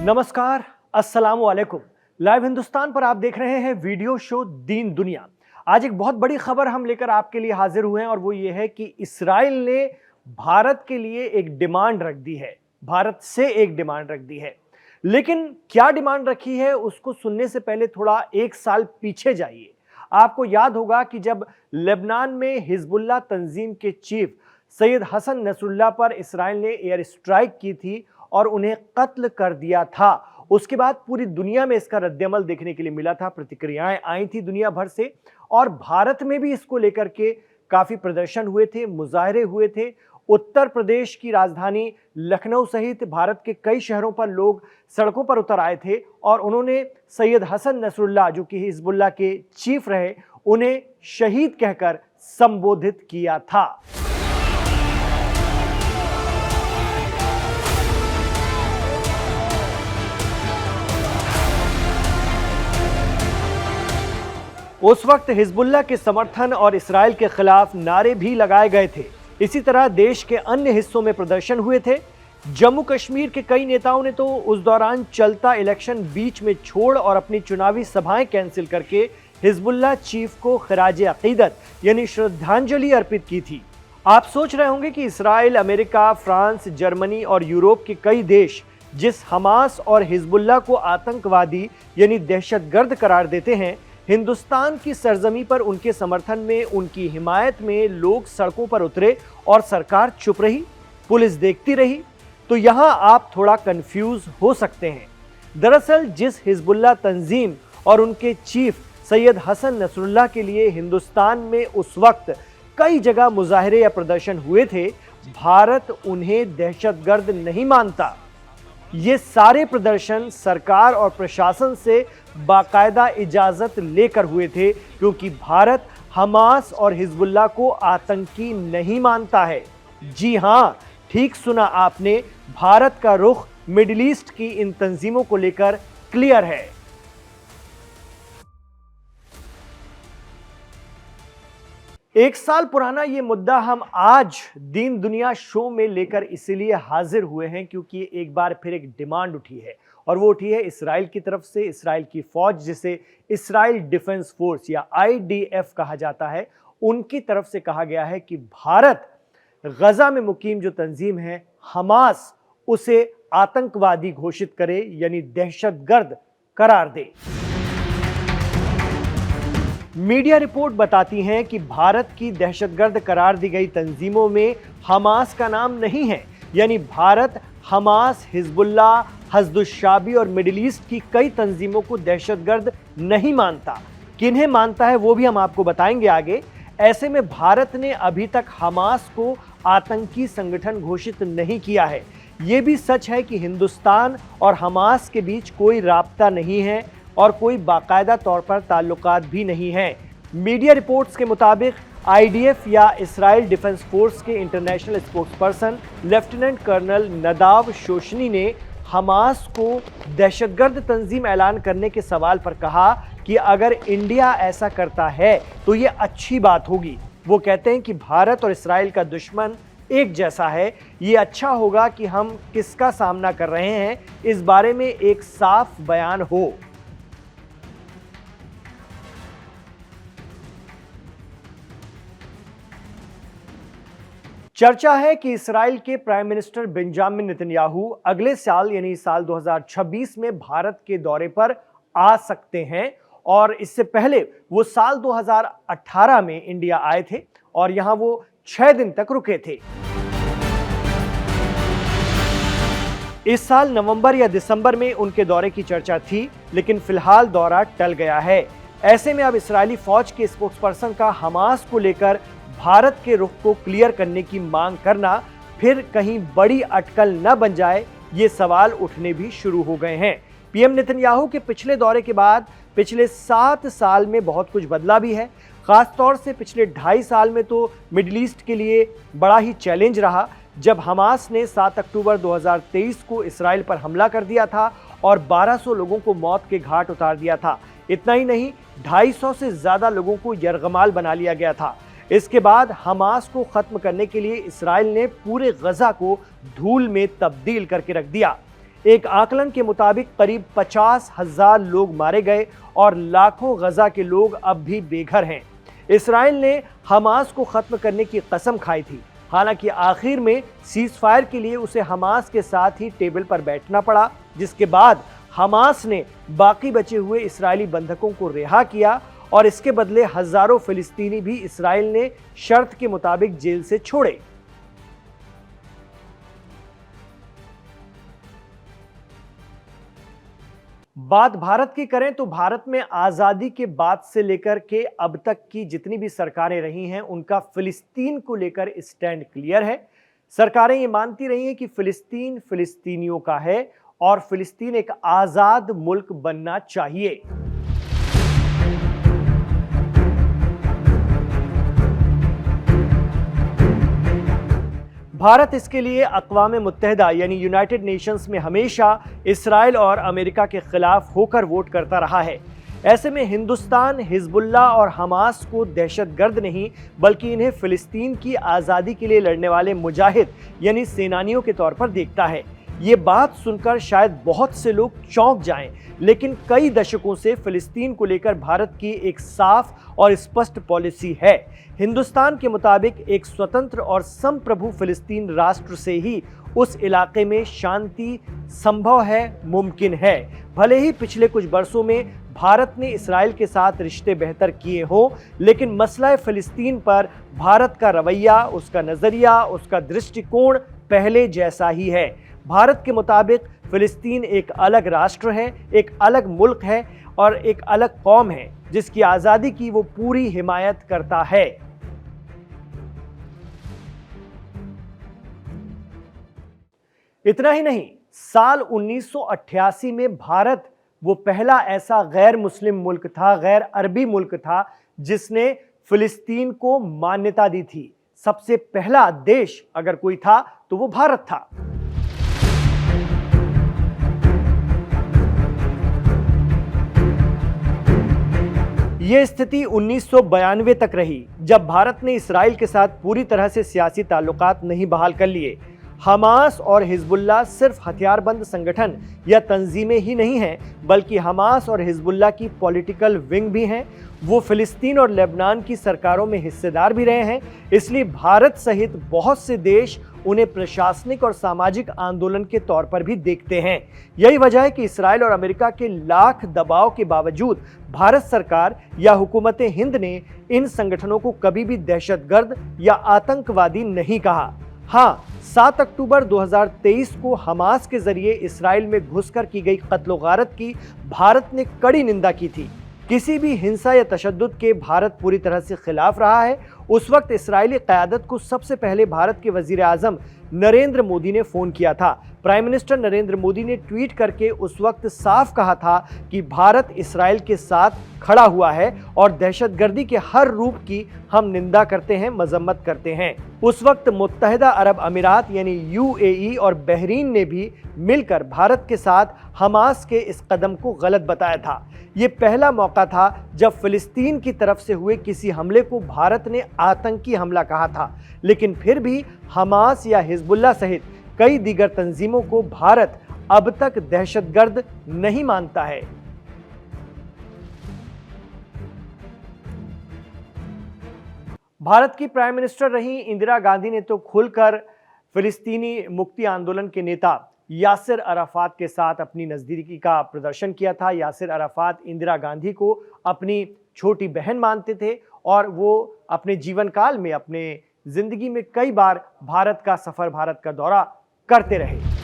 नमस्कार, अस्सलाम वालेकुम। लाइव हिंदुस्तान पर आप देख रहे हैं वीडियो शो दीन दुनिया। आज एक बहुत बड़ी खबर हम लेकर आपके लिए हाजिर हुए हैं और वो ये है कि इस्राइल ने भारत के लिए एक डिमांड रख दी है, भारत से एक डिमांड रख दी है। लेकिन क्या डिमांड रखी है उसको सुनने से पहले थोड़ा एक साल पीछे जाइए। आपको याद होगा कि जब लेबनान में हिजबुल्लाह तंजीम के चीफ सैयद हसन नसरुल्लाह पर इस्राइल ने एयर स्ट्राइक की थी और उन्हें कत्ल कर दिया था, उसके बाद पूरी दुनिया में इसका रद्देअमल देखने के लिए मिला था, प्रतिक्रियाएं आई थी दुनिया भर से और भारत में भी इसको लेकर के काफी प्रदर्शन हुए थे, मुजाहरे हुए थे। उत्तर प्रदेश की राजधानी लखनऊ सहित भारत के कई शहरों पर लोग सड़कों पर उतर आए थे और उन्होंने सैयद हसन नसरुल्लाह जो कि हिजबुल्लाह के चीफ रहे, उन्हें शहीद कहकर संबोधित किया था। उस वक्त हिजबुल्लाह के समर्थन और इस्राइल के खिलाफ नारे भी लगाए गए थे। इसी तरह देश के अन्य हिस्सों में प्रदर्शन हुए थे। जम्मू कश्मीर के कई नेताओं ने तो उस दौरान चलता इलेक्शन बीच में छोड़ और अपनी चुनावी सभाएं कैंसिल करके हिजबुल्लाह चीफ को खिराज अकीदत यानी श्रद्धांजलि अर्पित की थी। आप सोच रहे होंगे कि इस्राइल, अमेरिका, फ्रांस, जर्मनी और यूरोप के कई देश जिस हमास और हिजबुल्लाह को आतंकवादी यानी दहशतगर्द करार देते हैं, हिंदुस्तान की सरजमी पर उनके समर्थन में, उनकी हिमायत में लोग सड़कों पर उतरे और सरकार चुप रही, पुलिस देखती रही। तो यहां आप थोड़ा कंफ्यूज हो सकते हैं। दरअसल जिस हिजबुल्लाह तंजीम और उनके चीफ सैयद हसन नसरुल्लाह के लिए हिंदुस्तान में उस वक्त कई जगह मुजाहरे या प्रदर्शन हुए थे, भारत उन्हें दहशतगर्द नहीं मानता। ये सारे प्रदर्शन सरकार और प्रशासन से बाकायदा इजाजत लेकर हुए थे, क्योंकि भारत हमास और हिजबुल्लाह को आतंकी नहीं मानता है। जी हां, ठीक सुना आपने, भारत का रुख मिडिल ईस्ट की इन तंजीमों को लेकर क्लियर है। एक साल पुराना ये मुद्दा हम आज दीन दुनिया शो में लेकर इसीलिए हाजिर हुए हैं क्योंकि एक बार फिर एक डिमांड उठी है और वो उठी है इस्राइल की तरफ से। इस्राइल की फौज, जिसे इस्राइल डिफेंस फोर्स या IDF कहा जाता है, उनकी तरफ से कहा गया है कि भारत गजा में मुकीम जो तंजीम है हमास, उसे आतंकवादी घोषित करे यानी दहशतगर्द करार दे। मीडिया रिपोर्ट बताती हैं कि भारत की दहशतगर्द करार दी गई तंजीमों में हमास का नाम नहीं है, यानी भारत हमास, हिजबुल्लाह, हज़दुश्शाबी और मिडिल ईस्ट की कई तंजीमों को दहशतगर्द नहीं मानता। किन्हें मानता है वो भी हम आपको बताएंगे आगे। ऐसे में भारत ने अभी तक हमास को आतंकी संगठन घोषित नहीं किया है। ये भी सच है कि हिंदुस्तान और हमास के बीच कोई राब्ता नहीं है और कोई बाकायदा तौर पर ताल्लुकात भी नहीं हैं। मीडिया रिपोर्ट्स के मुताबिक IDF या इस्राइल डिफेंस फोर्स के international spokesperson lieutenant colonel नदाव Shoshani ने हमास को दहशतगर्द तंजीम ऐलान करने के सवाल पर कहा कि अगर इंडिया ऐसा करता है तो ये अच्छी बात होगी। वो कहते हैं कि भारत और इस्राइल का दुश्मन एक जैसा है, ये अच्छा होगा कि हम किसका सामना कर रहे हैं इस बारे में एक साफ बयान हो। चर्चा है कि इस्राइल के प्राइम मिनिस्टर बेंजामिन नेतन्याहू अगले साल यानी साल 2026 में भारत के दौरे पर आ सकते हैं और इससे पहले वो साल 2018 में इंडिया आए थे और यहां वो 6 दिन तक रुके थे। इस साल नवंबर या दिसंबर में उनके दौरे की चर्चा थी, लेकिन फिलहाल दौरा टल गया है। ऐसे में अब इस्राइली फौज के स्पोक्सपर्सन का हमास को लेकर भारत के रुख को क्लियर करने की मांग करना फिर कहीं बड़ी अटकल न बन जाए, ये सवाल उठने भी शुरू हो गए हैं। पीएम नेतन्याहू के पिछले दौरे के बाद पिछले 7 साल में बहुत कुछ बदला भी है। खासतौर से पिछले 2.5 साल में तो मिडिल ईस्ट के लिए बड़ा ही चैलेंज रहा, जब हमास ने 7 अक्टूबर 2023 को इस्राइल पर हमला कर दिया था और 1200 लोगों को मौत के घाट उतार दिया था। इतना ही नहीं, 250 से ज्यादा लोगों को यरगमाल बना लिया गया था। इसके बाद हमास को खत्म करने के लिए इस्राइल ने पूरे गजा को धूल में तब्दील करके रख दिया। एक आकलन के मुताबिक करीब 50,000 लोग मारे गए और लाखों गजा के लोग अब भी बेघर हैं। इसराइल ने हमास को खत्म करने की कसम खाई थी, हालांकि आखिर में सीज फायर के लिए उसे हमास के साथ ही टेबल पर बैठना पड़ा, जिसके बाद हमास ने बाकी बचे हुए इस्राएली बंधकों को रिहा किया और इसके बदले हजारों फिलिस्तीनी भी इसराइल ने शर्त के मुताबिक जेल से छोड़े। बात भारत की करें तो भारत में आजादी के बाद से लेकर के अब तक की जितनी भी सरकारें रही हैं, उनका फिलिस्तीन को लेकर स्टैंड क्लियर है। सरकारें ये मानती रही हैं कि फिलिस्तीन फिलिस्तीनियों का है और फिलिस्तीन एक आजाद मुल्क बनना चाहिए। भारत इसके लिए अक़वाम मुत्तहिदा यानी यूनाइटेड नेशंस में हमेशा इसराइल और अमेरिका के खिलाफ होकर वोट करता रहा है। ऐसे में हिंदुस्तान हिजबुल्लाह और हमास को दहशतगर्द नहीं बल्कि इन्हें फिलिस्तीन की आज़ादी के लिए लड़ने वाले मुजाहिद यानी सेनानियों के तौर पर देखता है। ये बात सुनकर शायद बहुत से लोग चौंक जाएं, लेकिन कई दशकों से फिलिस्तीन को लेकर भारत की एक साफ और स्पष्ट पॉलिसी है। हिंदुस्तान के मुताबिक एक स्वतंत्र और संप्रभु फिलिस्तीन राष्ट्र से ही उस इलाके में शांति संभव है, मुमकिन है। भले ही पिछले कुछ बरसों में भारत ने इसराइल के साथ रिश्ते बेहतर किए हों, लेकिन मसला फिलिस्तीन पर भारत का रवैया, उसका नजरिया, उसका दृष्टिकोण पहले जैसा ही है। भारत के मुताबिक फिलिस्तीन एक अलग राष्ट्र है, एक अलग मुल्क है और एक अलग कौम है जिसकी आज़ादी की वो पूरी हिमायत करता है। इतना ही नहीं, साल 1988 में भारत वो पहला ऐसा गैर मुस्लिम मुल्क था, गैर अरबी मुल्क था जिसने फिलिस्तीन को मान्यता दी थी। सबसे पहला देश अगर कोई था तो वो भारत था। ये स्थिति 1992 तक रही, जब भारत ने इसराइल के साथ पूरी तरह से सियासी ताल्लुकात नहीं बहाल कर लिए। हमास और हिजबुल्लाह सिर्फ हथियारबंद संगठन या तंजीमें ही नहीं हैं, बल्कि हमास और हिजबुल्लाह की पॉलिटिकल विंग भी हैं। वो फिलिस्तीन और लेबनान की सरकारों में हिस्सेदार भी रहे हैं। इसलिए भारत सहित बहुत से देश उन्हें प्रशासनिक और सामाजिक आंदोलन के तौर पर भी देखते हैं। यही वजह है कि इसराइल और अमेरिका के लाख दबाव के बावजूद भारत सरकार या हुकूमत हिंद ने इन संगठनों को कभी भी दहशतगर्द या आतंकवादी नहीं कहा। हाँ, 7 अक्टूबर 2023 को हमास के जरिए इसराइल में घुसकर की गई कत्ल-ओ-गारत की भारत ने कड़ी निंदा की थी। किसी भी हिंसा या तशद्दुद के भारत पूरी तरह से खिलाफ रहा है। उस वक्त इसराइली क़यादत को सबसे पहले भारत के वज़ीर आज़म नरेंद्र मोदी ने फ़ोन किया था। प्राइम मिनिस्टर नरेंद्र मोदी ने ट्वीट करके उस वक्त साफ कहा था कि भारत इसराइल के साथ खड़ा हुआ है और दहशतगर्दी के हर रूप की हम निंदा करते हैं, मजम्मत करते हैं। उस वक्त मुत्तहिदा अरब अमीरात यानी UAE और बहरीन ने भी मिलकर भारत के साथ हमास के इस कदम को गलत बताया था। ये पहला मौका था जब फिलिस्तीन की तरफ से हुए किसी हमले को भारत ने आतंकी हमला कहा था, लेकिन फिर भी हमास या हिजबुल्लाह सहित कई दीगर तंजीमों को भारत अब तक दहशतगर्द नहीं मानता है। भारत की प्राइम मिनिस्टर रही इंदिरा गांधी ने तो खुलकर फिलिस्तीनी मुक्ति आंदोलन के नेता यासिर अराफात के साथ अपनी नज़दीकी का प्रदर्शन किया था। यासिर अराफात इंदिरा गांधी को अपनी छोटी बहन मानते थे और वो अपने जीवन काल में, अपने जिंदगी में कई बार भारत का सफर, भारत का दौरा करते रहे।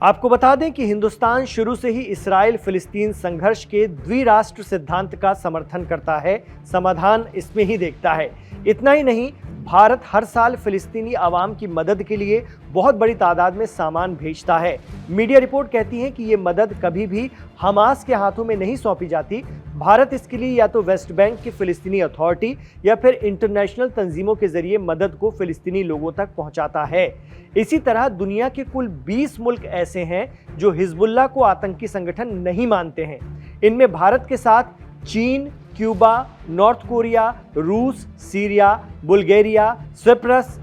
आपको बता दें कि हिंदुस्तान शुरू से ही इसराइल फिलिस्तीन संघर्ष के द्विराष्ट्र सिद्धांत का समर्थन करता है, समाधान इसमें ही देखता है। इतना ही नहीं, भारत हर साल फिलिस्तीनी आवाम की मदद के लिए बहुत बड़ी तादाद में सामान भेजता है। मीडिया रिपोर्ट कहती है कि ये मदद कभी भी हमास के हाथों में नहीं सौंपी जाती। भारत इसके लिए या तो वेस्ट बैंक की फिलिस्तीनी अथॉरिटी या फिर इंटरनेशनल तंजीमों के जरिए मदद को फिलिस्तीनी लोगों तक पहुंचाता है। इसी तरह दुनिया के कुल 20 मुल्क ऐसे हैं जो हिजबुल्लाह को आतंकी संगठन नहीं मानते हैं। इनमें भारत के साथ चीन, क्यूबा, नॉर्थ कोरिया, रूस, Syria, Bulgaria, Cyprus,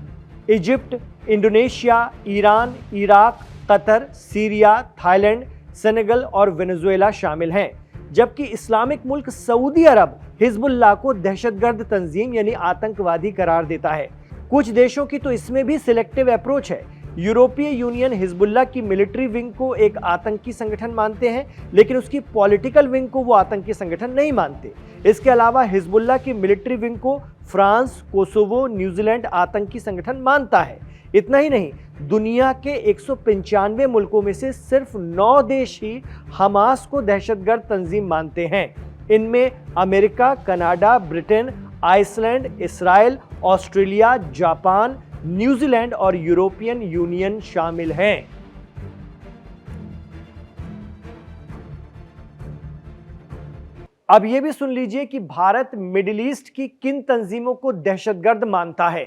Egypt, Indonesia, Iran, Iraq, Qatar, Syria, Thailand, Senegal और वेनेजुएला शामिल हैं। जबकि इस्लामिक मुल्क सऊदी अरब हिजबुल्लाह को दहशतगर्द तंजीम यानी आतंकवादी करार देता है। कुछ देशों की तो इसमें भी सिलेक्टिव अप्रोच है। यूरोपीय यूनियन हिजबुल्लाह की मिलिट्री विंग को एक आतंकी संगठन मानते हैं, लेकिन उसकी पॉलिटिकल विंग को वो आतंकी संगठन नहीं मानते। इसके अलावा हिजबुल्लाह की मिलिट्री विंग को फ्रांस, कोसोवो, न्यूजीलैंड आतंकी संगठन मानता है। इतना ही नहीं, दुनिया के 195 मुल्कों में से सिर्फ 9 देश ही हमास को दहशतगर्द तंजीम मानते हैं। इनमें America, Canada, Britain, Iceland, Israel, Australia, Japan, New Zealand और यूरोपियन यूनियन शामिल हैं। अब यह भी सुन लीजिए कि भारत मिडिल ईस्ट की किन तंजीमों को दहशतगर्द मानता है।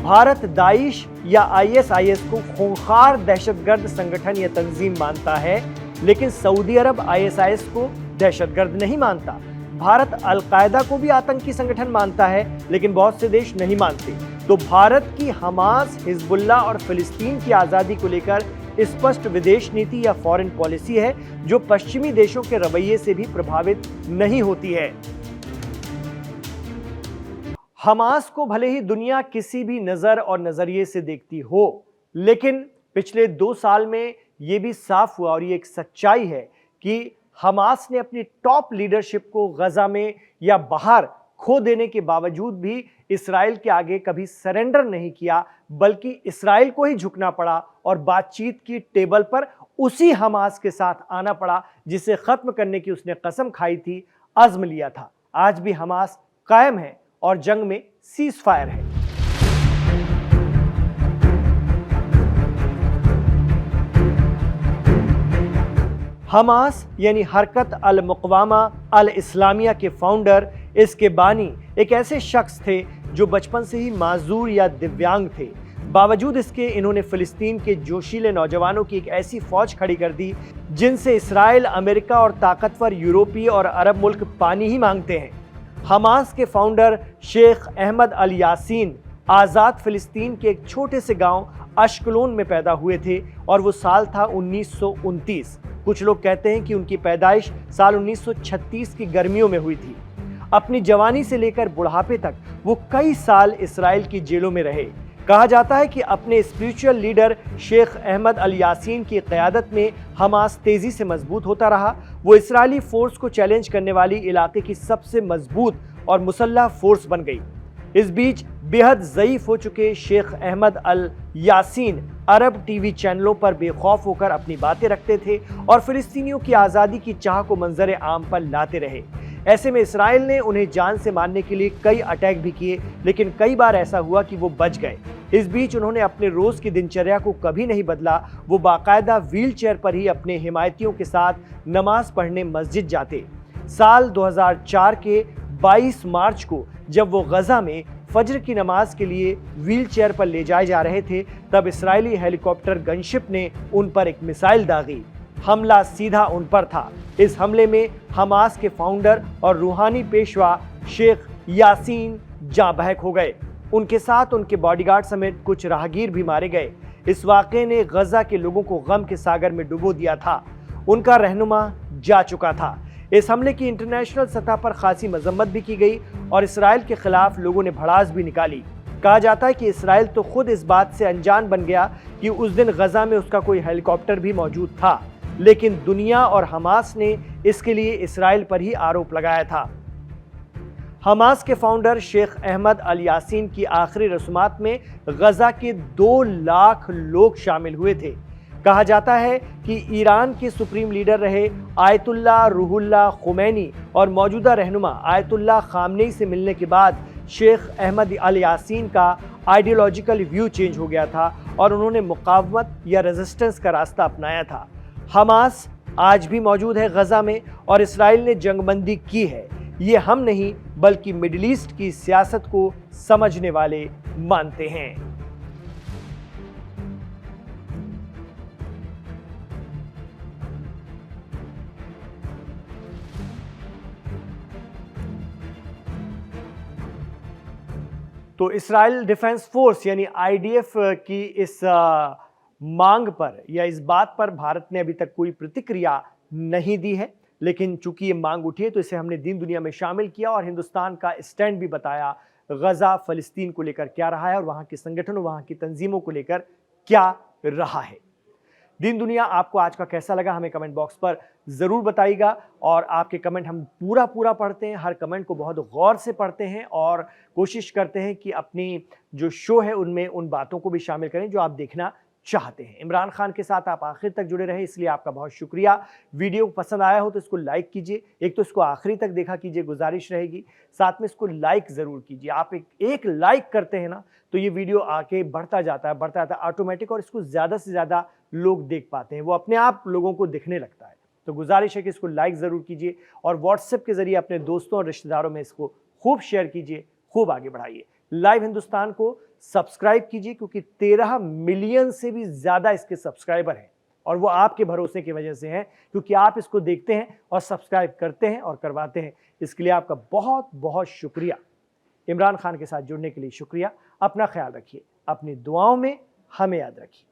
भारत दाइश या आईएसआईएस को खूंखार दहशतगर्द संगठन या तंजीम मानता है, लेकिन सऊदी अरब आईएसआईएस को दहशतगर्द नहीं मानता। भारत अल-कायदा को भी आतंकी संगठन मानता है, लेकिन बहुत से देश नहीं मानते। तो भारत की हमास, हिजबुल्लाह और फिलिस्तीन की आज़ादी को लेकर स्पष्ट विदेश नीति या फॉरेन पॉलिसी है, जो पश्चिमी देशों के रवैये से भी प्रभावित नहीं होती है। हमास को भले ही दुनिया किसी भी नज़र और नज़रिए से देखती हो, लेकिन पिछले 2 साल में ये भी साफ हुआ और ये एक सच्चाई है कि हमास ने अपनी टॉप लीडरशिप को गजा में या बाहर खो देने के बावजूद भी इसराइल के आगे कभी सरेंडर नहीं किया, बल्कि इसराइल को ही झुकना पड़ा और बातचीत की टेबल पर उसी हमास के साथ आना पड़ा जिसे खत्म करने की उसने कसम खाई थी, अज़्म लिया था। आज भी हमास कायम है और जंग में सीज फायर है। हमास यानी हरकत अल मुक़वामा अल इस्लामिया के फाउंडर, इसके बानी एक ऐसे शख्स थे जो बचपन से ही माजूर या दिव्यांग थे। बावजूद इसके इन्होंने फिलिस्तीन के जोशीले नौजवानों की एक ऐसी फौज खड़ी कर दी जिनसे इसराइल, अमेरिका और ताकतवर यूरोपीय और अरब मुल्क पानी ही मांगते हैं। हमास के फाउंडर शेख अहमद अल यासीन आज़ाद फिलिस्तीन के एक छोटे से गांव अश्कलोन में पैदा हुए थे और वो साल था 1929। कुछ लोग कहते हैं कि उनकी पैदाइश साल 1936 की गर्मियों में हुई थी। अपनी जवानी से लेकर बुढ़ापे तक वो कई साल इसराइल की जेलों में रहे। कहा जाता है कि अपने स्पिरिचुअल लीडर शेख अहमद अल यासीन की क़यादत में हमास तेज़ी से मजबूत होता रहा। वो इसराइली फोर्स को चैलेंज करने वाली इलाके की सबसे मजबूत और मुसल्लह फोर्स बन गई। इस बीच बेहद ज़ईफ़ हो चुके शेख अहमद अल यासीन अरब टीवी चैनलों पर बेखौफ होकर अपनी बातें रखते थे और फिलिस्तीनियों की आज़ादी की चाह को मंजर आम पर लाते रहे। ऐसे में इसराइल ने उन्हें जान से मारने के लिए कई अटैक भी किए, लेकिन कई बार ऐसा हुआ कि वो बच गए। इस बीच उन्होंने अपने रोज़ की दिनचर्या को कभी नहीं बदला। वो बाकायदा व्हील चेयर पर ही अपने हिमायतियों के साथ नमाज पढ़ने मस्जिद जाते। साल 2004 के 22 मार्च को जब वो गजा में फजर की नमाज के लिए व्हील चेयर पर ले जाए जा रहे थे, तब इसराइली हेलीकॉप्टर गनशिप ने उन पर एक मिसाइल दागी। हमला सीधा उन पर था। इस हमले में हमास के फाउंडर और रूहानी पेशवा शेख यासीन जाँ बहक हो गए। उनके साथ उनके बॉडीगार्ड समेत कुछ राहगीर भी मारे गए। इस वाक़े ने गजा के लोगों को गम के सागर में डुबो दिया था। उनका रहनुमा जा चुका था। इस हमले की इंटरनेशनल सतह पर खासी मजम्मत भी की गई और इसराइल के खिलाफ लोगों ने भड़ास भी निकाली। कहा जाता है कि इसराइल तो खुद इस बात से अनजान बन गया कि उस दिन गजा में उसका कोई हेलीकॉप्टर भी मौजूद था, लेकिन दुनिया और हमास ने इसके लिए इसराइल पर ही आरोप लगाया था। हमास के फाउंडर शेख अहमद अल यासीन की आखिरी रस्मात में गजा के 2 लाख लोग शामिल हुए थे। कहा जाता है कि ईरान के सुप्रीम लीडर रहे आयतुल्लाह रूहुल्लाह खुमैनी और मौजूदा रहनुमा आयतुल्लाह खामनेई से मिलने के बाद शेख अहमद अल यासीन का आइडियोलॉजिकल व्यू चेंज हो गया था और उन्होंने मुकावमत या रेजिस्टेंस का रास्ता अपनाया था। हमास आज भी मौजूद है गजा में और इसराइल ने जंगबंदी की है। ये हम नहीं बल्कि मिडिल ईस्ट की सियासत को समझने वाले मानते हैं। तो इसराइल डिफेंस फोर्स यानी आईडीएफ की इस मांग पर या इस बात पर भारत ने अभी तक कोई प्रतिक्रिया नहीं दी है, लेकिन चूंकि ये मांग उठी है तो इसे हमने दीन दुनिया में शामिल किया और हिंदुस्तान का स्टैंड भी बताया गजा फलस्तीन को लेकर क्या रहा है और वहां के संगठनों, वहां की तंजीमों को लेकर क्या रहा है। दीन दुनिया आपको आज का कैसा लगा हमें कमेंट बॉक्स पर जरूर बताइएगा और आपके कमेंट हम पूरा पढ़ते हैं, हर कमेंट को बहुत गौर से पढ़ते हैं और कोशिश करते हैं कि अपनी जो शो है उनमें उन बातों को भी शामिल करें जो आप देखना चाहते हैं। इमरान खान के साथ आप आखिर तक जुड़े रहे इसलिए आपका बहुत शुक्रिया। वीडियो पसंद आया हो तो इसको लाइक कीजिए, एक तो इसको आखिरी तक देखा कीजिए, गुजारिश रहेगी, साथ में इसको लाइक जरूर कीजिए। आप एक लाइक करते हैं ना तो ये वीडियो आके बढ़ता जाता है ऑटोमेटिक और इसको ज्यादा से ज्यादा लोग देख पाते हैं, वो अपने आप लोगों को दिखने लगता है। तो गुजारिश है कि इसको लाइक जरूर कीजिए और व्हाट्सएप के जरिए अपने दोस्तों और रिश्तेदारों में इसको खूब शेयर कीजिए, खूब आगे बढ़ाइए। लाइव हिंदुस्तान को सब्सक्राइब कीजिए क्योंकि 13 मिलियन से भी ज्यादा इसके सब्सक्राइबर हैं और वो आपके भरोसे की वजह से हैं, क्योंकि आप इसको देखते हैं और सब्सक्राइब करते हैं और करवाते हैं। इसके लिए आपका बहुत बहुत शुक्रिया। इमरान खान के साथ जुड़ने के लिए शुक्रिया। अपना ख्याल रखिए, अपनी दुआओं में हमें याद रखिए।